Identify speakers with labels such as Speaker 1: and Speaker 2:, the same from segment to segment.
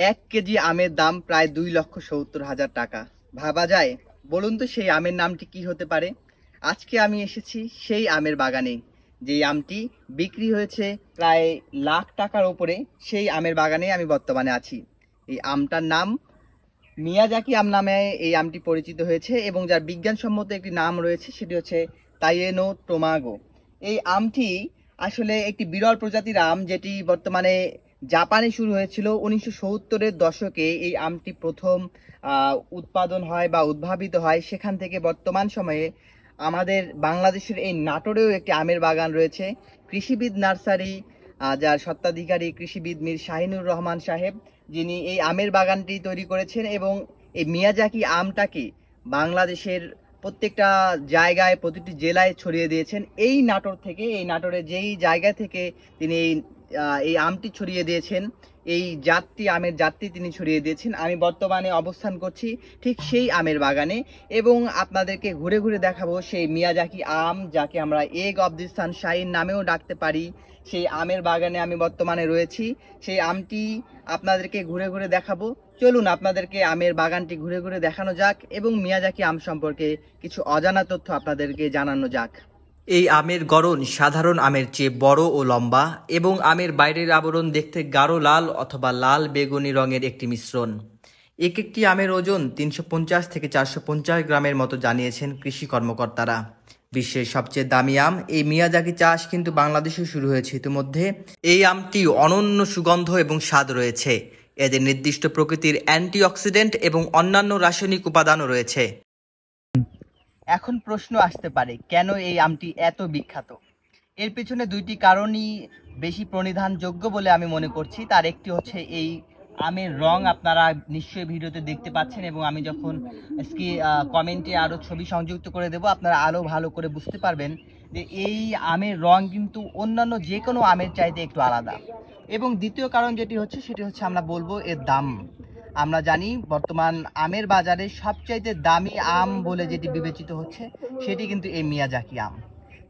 Speaker 1: 1 KG আমের দাম প্রায় 2,70,000 টাকা। ভাবা যায়? বলুন তো সেই আমের নামটি কি হতে পারে? আজকে আমি এসেছি সেই আমের বাগানে, যেই আমটি বিক্রি হয়েছে প্রায় লাখ টাকার ওপরে। সেই আমের বাগানে আমি বর্তমানে আছি। এই আমটার নাম মিয়াজাকি আম নামে এই আমটি পরিচিত হয়েছে, এবং যার বিজ্ঞানসম্মত একটি নাম রয়েছে, সেটি হচ্ছে তাইয়েনো টোমাগো। এই আমটি আসলে একটি বিরল প্রজাতির আম, যেটি বর্তমানে জাপানে শুরু হয়েছিল 1970-এর দশকে। এই আমটি প্রথম উৎপাদন হয় বা উদ্ভাবিত হয়, সেখান থেকে বর্তমান সময়ে আমাদের বাংলাদেশের এই নাটোরেও একটি আমের বাগান রয়েছে। কৃষিবিদ নার্সারি, যার স্বত্বাধিকারী কৃষিবিদ মীর শাহিনুর রহমান সাহেব, যিনি এই আমের বাগানটি তৈরি করেছেন এবং এই মিয়াজাকি আমটাকে বাংলাদেশের প্রত্যেকটা জায়গায়, প্রতিটি জেলায় ছড়িয়ে দিয়েছেন। এই নাটোর থেকে, এই নাটোরের যেই জায়গা থেকে তিনি এই আমটি ছড়িয়ে দিয়েছেন, এই জাতটি, আমের জাতটি তিনি ছড়িয়ে দিয়েছেন। আমি বর্তমানে অবস্থান করছি ঠিক সেই আমের বাগানে, এবং আপনাদেরকে ঘুরে ঘুরে দেখাবো সেই মিয়াজাকি আম, যাকে আমরা এগ অব দি সানশাইন নামেও ডাকতে পারি। সেই আমের বাগানে আমি বর্তমানে রয়েছি। সেই আমটি আপনাদেরকে ঘুরে ঘুরে দেখাবো। চলুন আপনাদেরকে আমের বাগানটি ঘুরে ঘুরে দেখানো যাক, এবং মিয়াজাকি আম সম্পর্কে কিছু অজানা তথ্য আপনাদেরকে জানানো যাক।
Speaker 2: এই আমের গড়ন সাধারণ আমের চেয়ে বড় ও লম্বা, এবং আমের বাইরের আবরণ দেখতে গাঢ় লাল অথবা লাল বেগুনি রঙের একটি মিশ্রণ। একটি আমের ওজন 350 থেকে 450 গ্রামের মতো জানিয়েছেন কৃষি কর্মকর্তারা। বিশ্বের সবচেয়ে দামি আম এই মিয়াজাকি চাষ কিন্তু বাংলাদেশে শুরু হয়েছে ইতিমধ্যে। এই আমটি অনন্য সুগন্ধ এবং স্বাদ রয়েছে। এদের নির্দিষ্ট প্রকৃতির অ্যান্টিঅক্সিডেন্ট এবং অন্যান্য রাসায়নিক উপাদানও রয়েছে।
Speaker 1: এখন প্রশ্ন আসতে পারে, কেন এই আমটি এত বিখ্যাত? এর পেছনে দুইটি কারণই বেশি প্রণিধানযোগ্য বলে আমি মনে করছি। তার একটি হচ্ছে এই আমের রং। আপনারা নিশ্চয়ই ভিডিওতে দেখতে পাচ্ছেন, এবং আমি যখন কমেন্টে আরও ছবি সংযুক্ত করে দেব, আপনারা আরও ভালো করে বুঝতে পারবেন যে এই আমের রং কিন্তু অন্যান্য যে কোনো আমের চাইতে একটু আলাদা। এবং দ্বিতীয় কারণ যেটি হচ্ছে, সেটি হচ্ছে আমরা বলবো এর দাম। আমরা জানি বর্তমান আমের বাজারে সবচাইতে দামি আম বলে যেটি বিবেচিত হচ্ছে, সেটি কিন্তু এই মিয়াজাকি আম।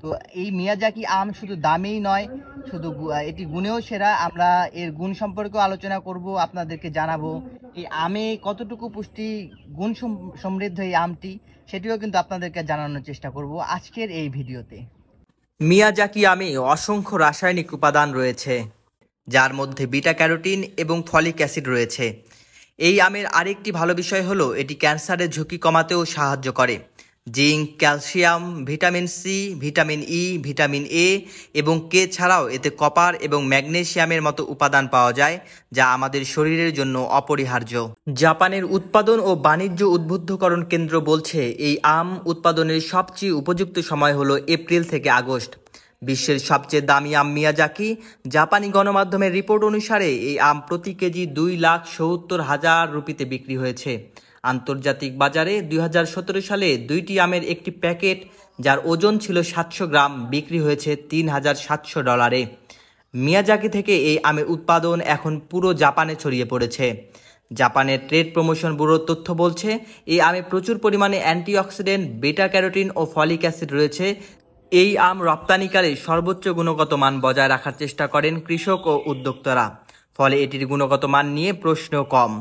Speaker 1: তো এই মিয়াজাকি আম শুধু দামেই নয়, শুধু এটি গুণেও সেরা। আমরা এর গুণ সম্পর্কেও আলোচনা করব, আপনাদেরকে জানাবো এই আমে কতটুকু পুষ্টি গুণ সমৃদ্ধ এই আমটি, সেটিও কিন্তু আপনাদেরকে জানানোর চেষ্টা করব আজকের এই ভিডিওতে।
Speaker 2: মিয়াজাকি আমে অসংখ্য রাসায়নিক উপাদান রয়েছে, যার মধ্যে বিটা ক্যারোটিন এবং ফলিক অ্যাসিড রয়েছে। এই আমের আরেকটি ভালো বিষয় হলো এটি ক্যান্সারের ঝুঁকি কমাতেও সাহায্য করে। Zinc, calcium, vitamin C, vitamin E, vitamin A এবং কে ছাড়াও এতে কপার এবং ম্যাগনেসিয়ামের মতো উপাদান পাওয়া যায়, যা আমাদের শরীরের জন্য অপরিহার্য। জাপানের উৎপাদন ও বাণিজ্য উদ্বুদ্ধকরণ কেন্দ্র বলছে এই আম উৎপাদনের সবচেয়ে উপযুক্ত সময় হলো এপ্রিল থেকে আগস্ট। বিশ্বের সবচেয়ে দামি আম মিয়াজাকি। জাপানি গণমাধ্যমের রিপোর্ট অনুসারে এই আম প্রতি কেজি 2,70,000 রুপিতে বিক্রি হয়েছে। আন্তর্জাতিক বাজারে 2017 সালে দুইটি আমের একটি প্যাকেট, যার ওজন ছিল 700 গ্রাম, বিক্রি হয়েছে $3,700। মিয়াজাকি থেকে এই আমের উৎপাদন এখন পুরো জাপানে ছড়িয়ে পড়েছে। জাপানের ট্রেড প্রমোশন ব্যুরোর তথ্য বলছে এই আমে প্রচুর পরিমাণে অ্যান্টিঅক্সিডেন্ট, বেটা ক্যারোটিন ও ফলিক অ্যাসিড রয়েছে। এই আম রপ্তানিকালে সর্বোচ্চ গুণগত মান বজায় রাখার চেষ্টা করেন কৃষক ও উদ্যোক্তারা, ফলে এটির গুণগত মান নিয়ে প্রশ্ন কম।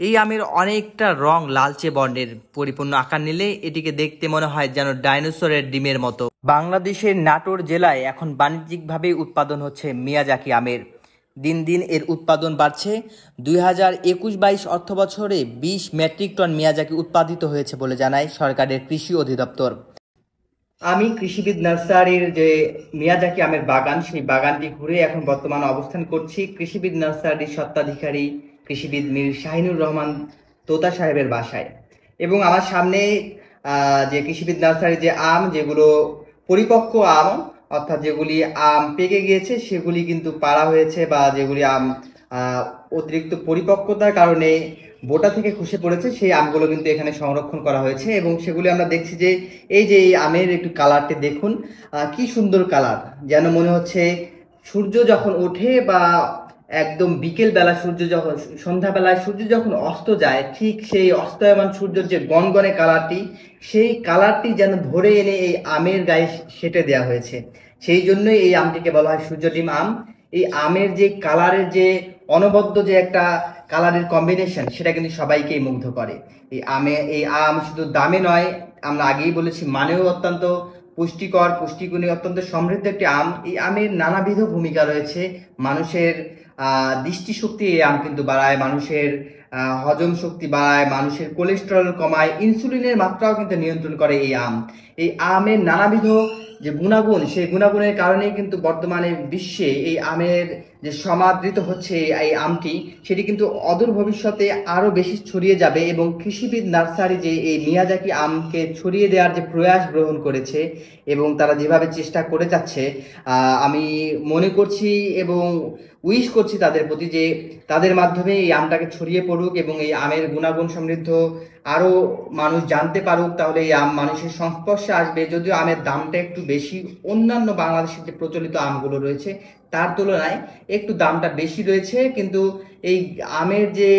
Speaker 2: এই আমের অনেকটা রং লালচে বর্ণের, পরিপূর্ণ আকার নিলে এটিকে দেখতে মনে হয় যেন ডাইনোসরের ডিমের মতো। বাংলাদেশের নাটোর জেলায় এখন বাণিজ্যিকভাবে উৎপাদন হচ্ছে মিয়াজাকি আমের। দিন দিন এর উৎপাদন বাড়ছে। 2021-22 অর্থ বছরে 20 মেট্রিক টন মিয়াজাকি উৎপাদিত হয়েছে বলে জানায় সরকারের কৃষি অধিদপ্তর।
Speaker 1: আমি কৃষিবিদ নার্সারির যে মিয়াজাকি আমের বাগান, সেই বাগানটি ঘুরে এখন বর্তমানে অবস্থান করছি কৃষিবিদ নার্সারির স্বত্বাধিকারী কৃষিবিদ মীর শাহিনুর রহমান তোতা সাহেবের বাসায়। এবং আমার সামনে যে কৃষিবিদ নার্সারির যে আম, যেগুলো পরিপক্ক আম, অর্থাৎ যেগুলি আম পেকে গিয়েছে, সেগুলি কিন্তু পাড়া হয়েছে, বা যেগুলি আম অতিরিক্ত পরিপক্কতার কারণে বোটা থেকে খসে পড়েছে, সেই আমগুলো কিন্তু এখানে সংরক্ষণ করা হয়েছে। এবং সেগুলি আমরা দেখছি যে এই যে এই আমের একটু কালারটি দেখুন, কি সুন্দর কালার, যেন মনে হচ্ছে সূর্য যখন ওঠে বা একদম বিকেল বেলা সূর্য যখন, সন্ধ্যাবেলায় সূর্য যখন অস্ত যায়, ঠিক সেই অস্তয়মান সূর্যের যে গনগনে কালারটি, সেই কালারটি যেন ধরে এনে এই আমের গায়ে সেটে দেওয়া হয়েছে। সেই জন্যই এই আমটিকে বলা হয় সূর্যডিম আম। এই আমের যে কালারের যে অনবদ্য যে একটা কালারের কম্বিনেশন, সেটা কিন্তু সবাইকেই মুগ্ধ করে। এই আম শুধু দামে নয়, আমরা আগেই বলেছি মানেও অত্যন্ত পুষ্টিকর, পুষ্টিগুণে অত্যন্ত সমৃদ্ধ একটি আম। এই আমের নানাবিধ ভূমিকা রয়েছে। মানুষের দৃষ্টিশক্তি এই আম কিন্তু বাড়ায়, মানুষের হজম শক্তি বাড়ায়, মানুষের কোলেস্টেরল কমায়, ইনসুলিনের মাত্রাও কিন্তু নিয়ন্ত্রণ করে এই আম। এই আমের নানাবিধ যে গুণাগুণ, সেই গুণাগুণের কারণেই কিন্তু বর্তমানে বিশ্বে এই আমের যে সমাদৃত হচ্ছে এই আমটি, সেটি কিন্তু অদূর ভবিষ্যতে আরো বেশি ছড়িয়ে যাবে। এবং কৃষিবিদ নার্সারি যে এই মিয়াজাকি আমকে ছড়িয়ে দেওয়ার যে প্রয়াস গ্রহণ করেছে এবং তারা যেভাবে চেষ্টা করে যাচ্ছে, আমি মনে করছি এবং উইশ করছি তাদের প্রতি যে তাদের মাধ্যমে এই আমটাকে ছড়িয়ে পড়ুক এবং এই আমের গুণাগুণ সমৃদ্ধ আরো মানুষ জানতে পারুক, তাহলে এই আম মানুষের সংস্পর্শে আসবে। যদিও আমের দামটা একটু বেশি, অন্যান্য বাংলাদেশের যে প্রচলিত আমগুলো রয়েছে তার তুলনায় একটু দামটা বেশি রয়েছে, কিন্তু এই আমের যে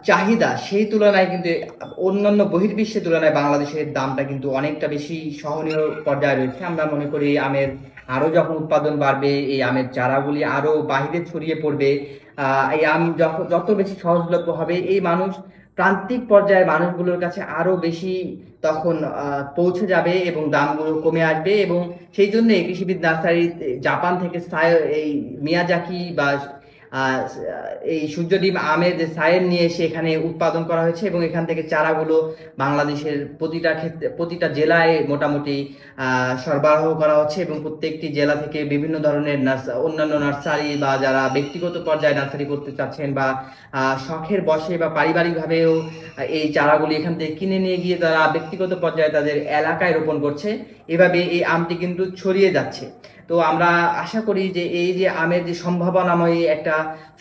Speaker 1: চাহিদা, সেই তুলনায় কিন্তু অন্যান্য বহির্বিশ্বের তুলনায় বাংলাদেশের দামটা কিন্তু অনেকটা বেশি সহনীয় পর্যায়ে রয়েছে। আমরা মনে করি এই আমের আরো যখন উৎপাদন বাড়বে, এই আমের চারাগুলি আরো বাহিরে ছড়িয়ে পড়বে, এই আম যত বেশি সহজলভ্য হবে, এই মানুষ প্রান্তিক পর্যায়ের মানুষগুলোর কাছে আরো বেশি তখন পৌঁছে যাবে এবং দামগুলো কমে আসবে। এবং সেই জন্য কৃষিবিদ নার্সারি জাপান থেকে এই মিয়াজাকি বা এই সূর্যডিম আমের যে সায়েন নিয়ে এসে এখানে উৎপাদন করা হয়েছে এবং এখান থেকে চারাগুলো বাংলাদেশের প্রতিটা জেলায় মোটামুটি সরবরাহ করা হচ্ছে এবং প্রত্যেকটি জেলা থেকে বিভিন্ন ধরনের অন্যান্য নার্সারি বা যারা ব্যক্তিগত পর্যায়ে নার্সারি করতে চাচ্ছেন বা শখের বশে বা পারিবারিকভাবেও এই চারাগুলি এখান থেকে কিনে নিয়ে গিয়ে তারা ব্যক্তিগত পর্যায়ে তাদের এলাকায় রোপণ করছে। এভাবে এই আমটি কিন্তু ছড়িয়ে যাচ্ছে। তো আমরা আশা করি যে এই যে আমের যে সম্ভাবনাময় একটা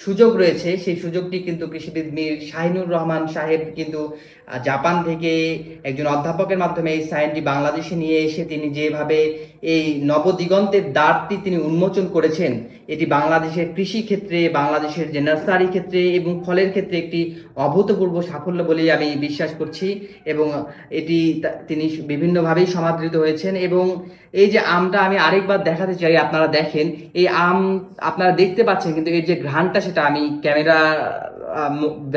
Speaker 1: সুযোগ রয়েছে, সেই সুযোগটি কিন্তু কৃষিবিদ মীর শাহিনুর রহমান সাহেব কিন্তু জাপান থেকে একজন অধ্যাপকের মাধ্যমে এই সায়েন্সটি বাংলাদেশে নিয়ে এসে তিনি যেভাবে এই নবদিগন্তের দ্বারটি তিনি উন্মোচন করেছেন, এটি বাংলাদেশের কৃষি ক্ষেত্রে, বাংলাদেশের যে নার্সারি ক্ষেত্রে এবং ফলের ক্ষেত্রে একটি অভূতপূর্ব সাফল্য বলেই আমি বিশ্বাস করছি। এবং এটি তিনি বিভিন্নভাবেই সমাদৃত হয়েছেন। এবং এই যে আমটা আমি আরেকবার দেখাতে চাই, আপনারা দেখেন এই আম আপনারা দেখতে পাচ্ছেন, কিন্তু এর যে ঘ্রাণটা, সেটা আমি ক্যামেরা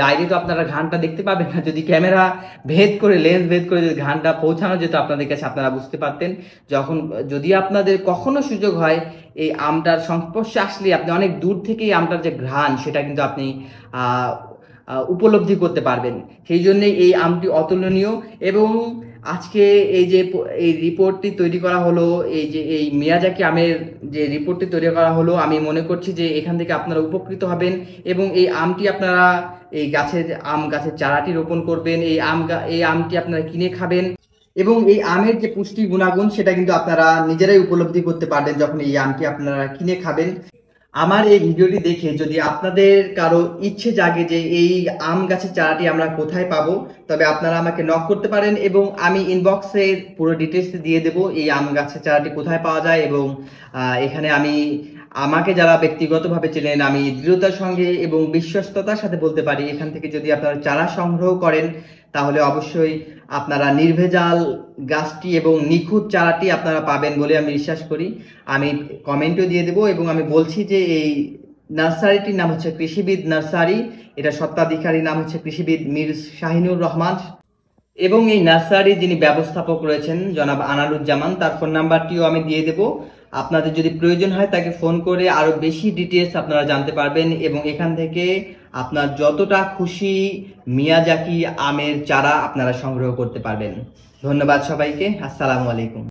Speaker 1: বাইরে তো আপনারা ঘ্রাণটা দেখতে পাবেন না, যদি ক্যামেরা ভেদ করে, লেন্স ভেদ করে যদি ঘ্রাণটা পৌঁছানো যেত আপনাদের কাছে, আপনারা বুঝতে পারতেন। যদি আপনাদের কখনো সুযোগ হয় এই আমটার সংস্পর্শে আসলে, আপনি অনেক দূর থেকে এই আমটার যে ঘ্রাণ, সেটা কিন্তু আপনি উপলব্ধি করতে পারবেন। সেই জন্যই এই আমটি অতুলনীয়। এবং আজকে এই যে এই রিপোর্টটি তৈরি করা হলো, এই মিয়াজাকি আমের যে রিপোর্টটি তৈরি করা হলো, আমি মনে করছি যে এখান থেকে আপনারা উপকৃত হবেন এবং এই আমটি আপনারা এই আম গাছের চারাটি রোপণ করবেন, এই আমটি আপনারা কিনে খাবেন এবং এই আমের যে পুষ্টি গুণাগুণ, সেটা কিন্তু আপনারা নিজেরাই উপলব্ধি করতে পারবেন যখন এই আমটি আপনারা কিনে খাবেন। আমার এই ভিডিওটি দেখে যদি আপনাদের কারো ইচ্ছে জাগে যে এই আম গাছের চারাটি আমরা কোথায় পাবো, তবে আপনারা আমাকে নক করতে পারেন এবং আমি ইনবক্সে পুরো ডিটেলস দিয়ে দেব এই আম গাছের চারাটি কোথায় পাওয়া যায়। এবং এখানে আমাকে যারা ব্যক্তিগতভাবে চেনেন, আমি দৃঢ়তার সঙ্গে এবং বিশ্বস্ততার সাথে বলতে পারি, এখান থেকে যদি আপনারা চারা সংগ্রহ করেন তাহলে অবশ্যই আপনারা নির্ভেজাল গাছটি এবং নিখুঁত চারাটি আপনারা পাবেন বলে আমি বিশ্বাস করি। আমি কমেন্টও দিয়ে দেবো এবং আমি বলছি যে এই নার্সারিটির নাম হচ্ছে কৃষিবিদ নার্সারি, এটা স্বত্বাধিকারীর নাম হচ্ছে কৃষিবিদ মীর শাহিনুর রহমান এবং এই নার্সারি যিনি ব্যবস্থাপক রয়েছেন জনাব আনারুজ্জামান, তার ফোন নাম্বারটিও আমি দিয়ে দেব। আপনাদের যদি প্রয়োজন হয় তাকে ফোন করে আরো বেশি ডিটেলস আপনারা জানতে পারবেন এবং এখান থেকে আপনার যতটা খুশি মিয়াজাকি আমের চারা আপনারা সংগ্রহ করতে পারবেন। ধন্যবাদ সবাইকে। আসসালামু আলাইকুম।